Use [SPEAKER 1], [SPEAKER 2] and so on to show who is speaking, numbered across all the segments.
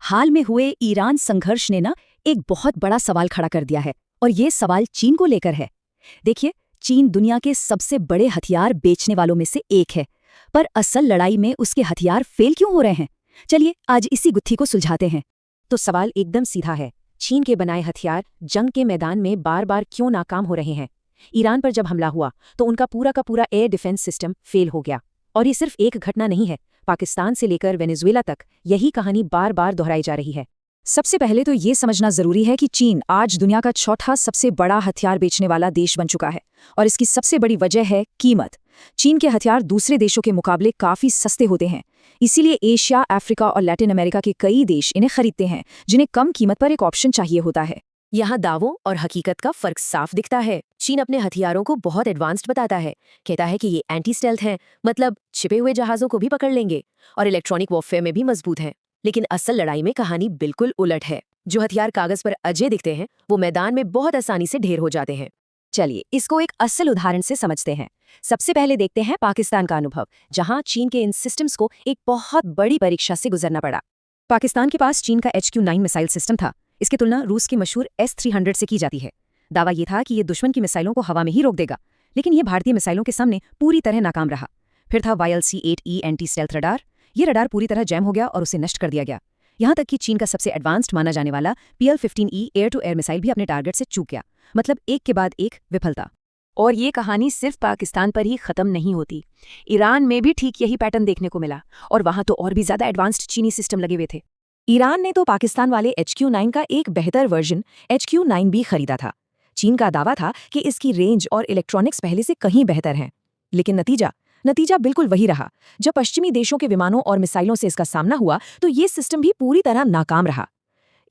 [SPEAKER 1] हाल में हुए ईरान संघर्ष ने ना एक बहुत बड़ा सवाल खड़ा कर दिया है और ये सवाल चीन को लेकर है। देखिए, चीन दुनिया के सबसे बड़े हथियार बेचने वालों में से एक है, पर असल लड़ाई में उसके हथियार फेल क्यों हो रहे हैं? चलिए आज इसी गुत्थी को सुलझाते हैं।
[SPEAKER 2] तो सवाल एकदम सीधा है, चीन के बनाए हथियार जंग के मैदान में बार बार क्यों नाकाम हो रहे हैं? ईरान पर जब हमला हुआ तो उनका पूरा का पूरा एयर डिफेंस सिस्टम फेल हो गया। और ये सिर्फ एक घटना नहीं है, पाकिस्तान से लेकर वेनेजुएला तक यही कहानी बार बार दोहराई जा रही है।
[SPEAKER 1] सबसे पहले तो ये समझना जरूरी है कि चीन आज दुनिया का चौथा सबसे बड़ा हथियार बेचने वाला देश बन चुका है और इसकी सबसे बड़ी वजह है कीमत। चीन के हथियार दूसरे देशों के मुकाबले काफी सस्ते होते हैं, इसीलिए एशिया, अफ्रीका और लैटिन अमेरिका के कई देश इन्हें खरीदते हैं, जिन्हें कम कीमत पर एक ऑप्शन चाहिए होता है।
[SPEAKER 2] यहाँ दावों और हकीकत का फर्क साफ दिखता है। चीन अपने हथियारों को बहुत एडवांस्ड बताता है, कहता है कि ये एंटी स्टेल्थ हैं, मतलब छिपे हुए जहाजों को भी पकड़ लेंगे, और इलेक्ट्रॉनिक वॉरफेयर में भी मजबूत हैं। लेकिन असल लड़ाई में कहानी बिल्कुल उलट है। जो हथियार कागज पर अजय दिखते हैं वो मैदान में बहुत आसानी से ढेर हो जाते हैं।
[SPEAKER 1] चलिए इसको एक असल उदाहरण से समझते हैं। सबसे पहले देखते हैं पाकिस्तान का अनुभव, जहां चीन के इन सिस्टम्स को एक बहुत बड़ी परीक्षा से गुजरना पड़ा। पाकिस्तान के पास चीन का HQ-9 मिसाइल सिस्टम था। इसकी तुलना रूस की मशहूर S-300 से की जाती है। दावा ये था कि ये दुश्मन की मिसाइलों को हवा में ही रोक देगा, लेकिन ये भारतीय मिसाइलों के सामने पूरी तरह नाकाम रहा। फिर था YLC-8E एंटी स्टेल्थ रडार। ये रडार पूरी तरह जैम हो गया और उसे नष्ट कर दिया गया। यहाँ तक कि चीन का सबसे एडवांस्ड माना जाने वाला PL-15E air to air missile भी अपने टारगेट से चूक गया, मतलब एक के बाद एक विफलता। और ये कहानी सिर्फ पाकिस्तान पर ही खत्म नहीं होती। ईरान में भी ठीक यही पैटर्न देखने को मिला, और वहां तो और भी ज्यादा एडवांस्ड चीनी सिस्टम लगे हुए थे। ईरान ने तो पाकिस्तान वाले HQ-9 का एक बेहतर वर्जन HQ-9B खरीदा था। चीन का दावा था कि इसकी रेंज और इलेक्ट्रॉनिक्स पहले से कहीं बेहतर हैं, लेकिन नतीजा बिल्कुल वही रहा। जब पश्चिमी देशों के विमानों और मिसाइलों से इसका सामना हुआ तो ये सिस्टम भी पूरी तरह नाकाम रहा।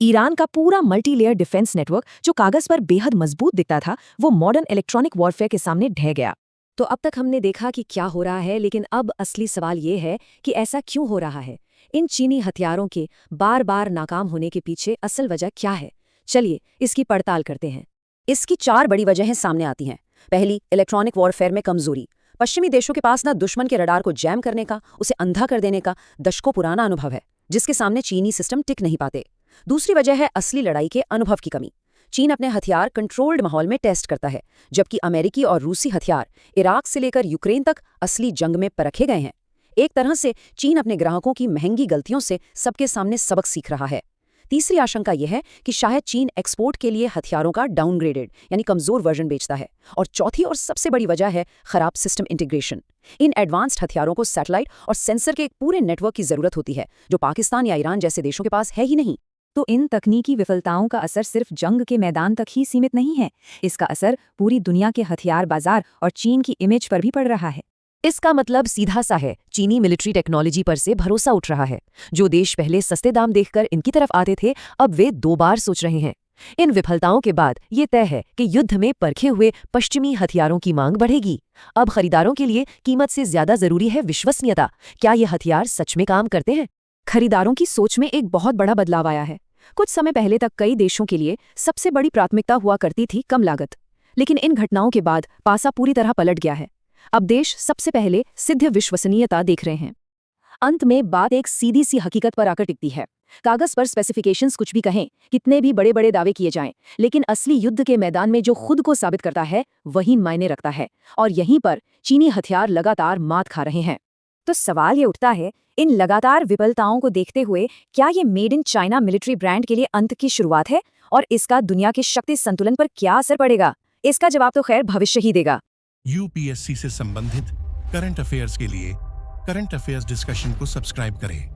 [SPEAKER 1] ईरान का पूरा मल्टी लेयर डिफेंस नेटवर्क, जो कागज पर बेहद मजबूत दिखता था, वो मॉडर्न इलेक्ट्रॉनिक वॉरफेयर के सामने ढह गया। तो अब तक हमने देखा कि क्या हो रहा है, लेकिन अब असली सवाल ये है कि ऐसा क्यों हो रहा है? इन चीनी हथियारों के बार बार नाकाम होने के पीछे असल वजह क्या है? चलिए इसकी पड़ताल करते हैं। इसकी 4 बड़ी वजहें सामने आती हैं। पहली, इलेक्ट्रॉनिक वॉरफेयर में कमजोरी। पश्चिमी देशों के पास ना दुश्मन के रडार को जैम करने का, उसे अंधा कर देने का दशकों पुराना अनुभव है, जिसके सामने चीनी सिस्टम टिक नहीं पाते। दूसरी वजह है असली लड़ाई के अनुभव की कमी। चीन अपने हथियार कंट्रोल्ड माहौल में टेस्ट करता है, जबकि अमेरिकी और रूसी हथियार इराक से लेकर यूक्रेन तक असली जंग में परखे गए हैं। एक तरह से चीन अपने ग्राहकों की महंगी गलतियों से सबके सामने सबक सीख रहा है। तीसरी आशंका यह है कि शायद चीन एक्सपोर्ट के लिए हथियारों का डाउनग्रेडेड यानी कमजोर वर्जन बेचता है। और चौथी और सबसे बड़ी वजह है खराब सिस्टम इंटीग्रेशन। इन एडवांस्ड हथियारों को सैटेलाइट और सेंसर के एक पूरे नेटवर्क की जरूरत होती है, जो पाकिस्तान या ईरान जैसे देशों के पास है ही नहीं। तो इन तकनीकी विफलताओं का असर सिर्फ जंग के मैदान तक ही सीमित नहीं है, इसका असर पूरी दुनिया के हथियार बाजार और चीन की इमेज पर भी पड़ रहा है। इसका मतलब सीधा सा है, चीनी मिलिट्री टेक्नोलॉजी पर से भरोसा उठ रहा है। जो देश पहले सस्ते दाम देखकर इनकी तरफ आते थे, अब वे 2 बार सोच रहे हैं। इन विफलताओं के बाद ये तय है कि युद्ध में परखे हुए पश्चिमी हथियारों की मांग बढ़ेगी। अब खरीदारों के लिए कीमत से ज्यादा जरूरी है विश्वसनीयता। क्या ये हथियार सच में काम करते हैं? खरीदारों की सोच में एक बहुत बड़ा बदलाव आया है। कुछ समय पहले तक कई देशों के लिए सबसे बड़ी प्राथमिकता हुआ करती थी कम लागत, लेकिन इन घटनाओं के बाद पासा पूरी तरह पलट गया है। अब देश सबसे पहले सिद्ध विश्वसनीयता देख रहे हैं। अंत में बात एक सीधी सी हकीकत पर आकर टिकती है। कागज पर स्पेसिफिकेशंस कुछ भी कहें, कितने भी बड़े बड़े दावे किए जाएं, लेकिन असली युद्ध के मैदान में जो खुद को साबित करता है वही मायने रखता है। और यहीं पर चीनी हथियार लगातार मात खा रहे हैं। तो सवाल ये उठता है, इन लगातार विफलताओं को देखते हुए क्या ये made in China military brand के लिए अंत की शुरुआत है, और इसका दुनिया के शक्ति संतुलन पर क्या असर पड़ेगा? इसका जवाब तो खैर भविष्य ही देगा।
[SPEAKER 3] UPSC से संबंधित करंट अफेयर्स के लिए करंट अफेयर्स डिस्कशन को सब्सक्राइब करें।